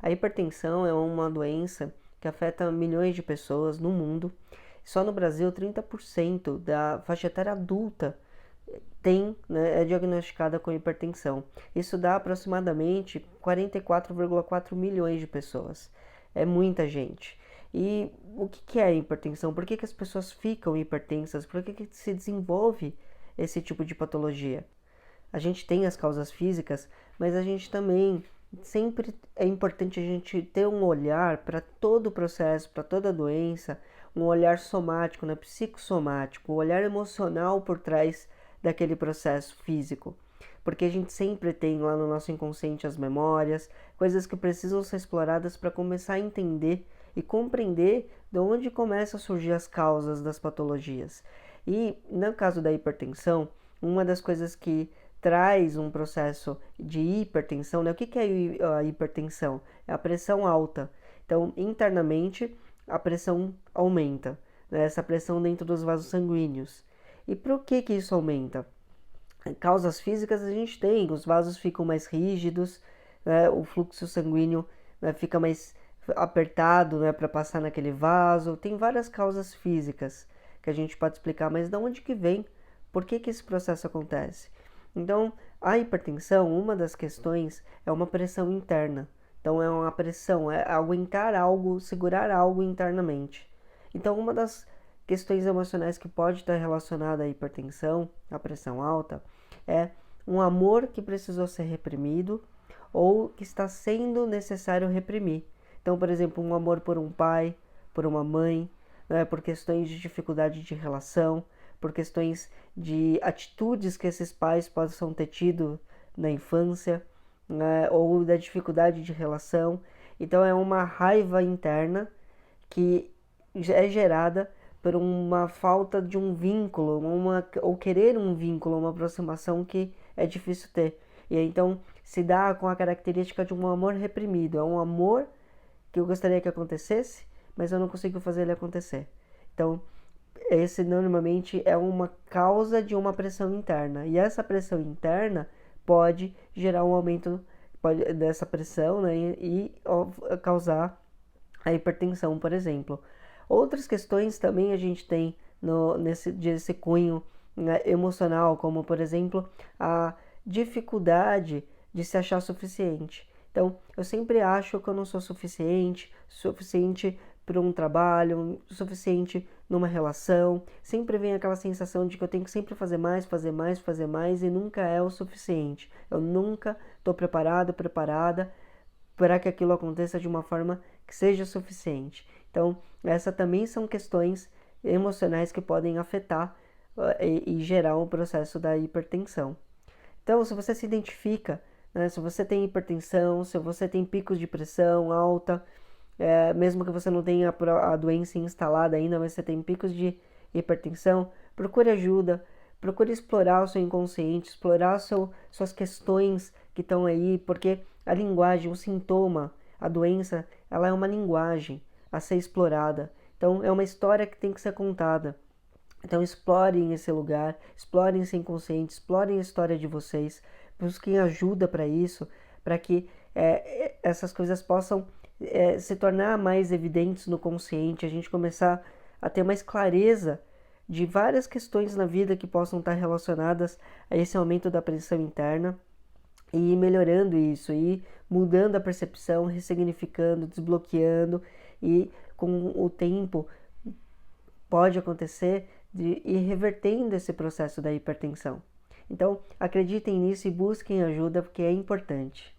A hipertensão é uma doença que afeta milhões de pessoas no mundo. Só no Brasil, 30% da faixa etária adulta é diagnosticada com hipertensão. Isso dá aproximadamente 44,4 milhões de pessoas. É muita gente. E o que é a hipertensão? Por que as pessoas ficam hipertensas? Por que se desenvolve esse tipo de patologia? A gente tem as causas físicas, mas a gente também sempre é importante a gente ter um olhar para todo o processo, para toda a doença, um olhar somático, né, psicossomático, um olhar emocional por trás daquele processo físico. Porque a gente sempre tem lá no nosso inconsciente as memórias, coisas que precisam ser exploradas para começar a entender e compreender de onde começam a surgir as causas das patologias. E no caso da hipertensão, uma das coisas que traz um processo de hipertensão, né? O que é a hipertensão? É a pressão alta. Então, internamente, a pressão aumenta, né? Essa pressão dentro dos vasos sanguíneos. E por que isso aumenta? Causas físicas a gente tem, os vasos ficam mais rígidos, né? O fluxo sanguíneo, né, fica mais apertado, né, para passar naquele vaso. Tem várias causas físicas que a gente pode explicar, mas de onde que vem? Por que esse processo acontece? Então, a hipertensão, uma das questões é uma pressão interna. Então, é uma pressão, é aguentar algo, segurar algo internamente. Então, uma das questões emocionais que pode estar relacionada à hipertensão, à pressão alta, é um amor que precisou ser reprimido ou que está sendo necessário reprimir. Então, por exemplo, um amor por um pai, por uma mãe, né, por questões de dificuldade de relação, por questões de atitudes que esses pais possam ter tido na infância, né, ou da dificuldade de relação. Então é uma raiva interna que é gerada por uma falta de um vínculo, ou querer um vínculo, uma aproximação que é difícil ter. E então se dá com a característica de um amor reprimido. É um amor que eu gostaria que acontecesse, mas eu não consigo fazer ele acontecer. Então, esse normalmente é uma causa de uma pressão interna. E essa pressão interna pode gerar um aumento dessa pressão, né, e causar a hipertensão, por exemplo. Outras questões também a gente tem nesse cunho, né, emocional, como por exemplo a dificuldade de se achar suficiente. Então, eu sempre acho que eu não sou suficiente para um trabalho, suficiente numa relação. Sempre vem aquela sensação de que eu tenho que sempre fazer mais, fazer mais, fazer mais e nunca é o suficiente. Eu nunca estou preparado, preparada para que aquilo aconteça de uma forma que seja suficiente. Então, essas também são questões emocionais que podem afetar e gerar um processo da hipertensão. Então, se você se identifica, né, se você tem hipertensão, se você tem picos de pressão alta, mesmo que você não tenha a doença instalada ainda, mas você tem picos de hipertensão, procure ajuda, procure explorar o seu inconsciente, explorar suas questões que estão aí, porque a linguagem, o sintoma, a doença, ela é uma linguagem a ser explorada. Então, é uma história que tem que ser contada. Então explorem esse lugar, explorem esse inconsciente, explorem a história de vocês, busquem ajuda para isso, para que essas coisas possam se tornar mais evidentes no consciente, a gente começar a ter mais clareza de várias questões na vida que possam estar relacionadas a esse aumento da pressão interna e ir melhorando isso, e mudando a percepção, ressignificando, desbloqueando, e com o tempo pode acontecer de ir revertendo esse processo da hipertensão. Então, acreditem nisso e busquem ajuda porque é importante.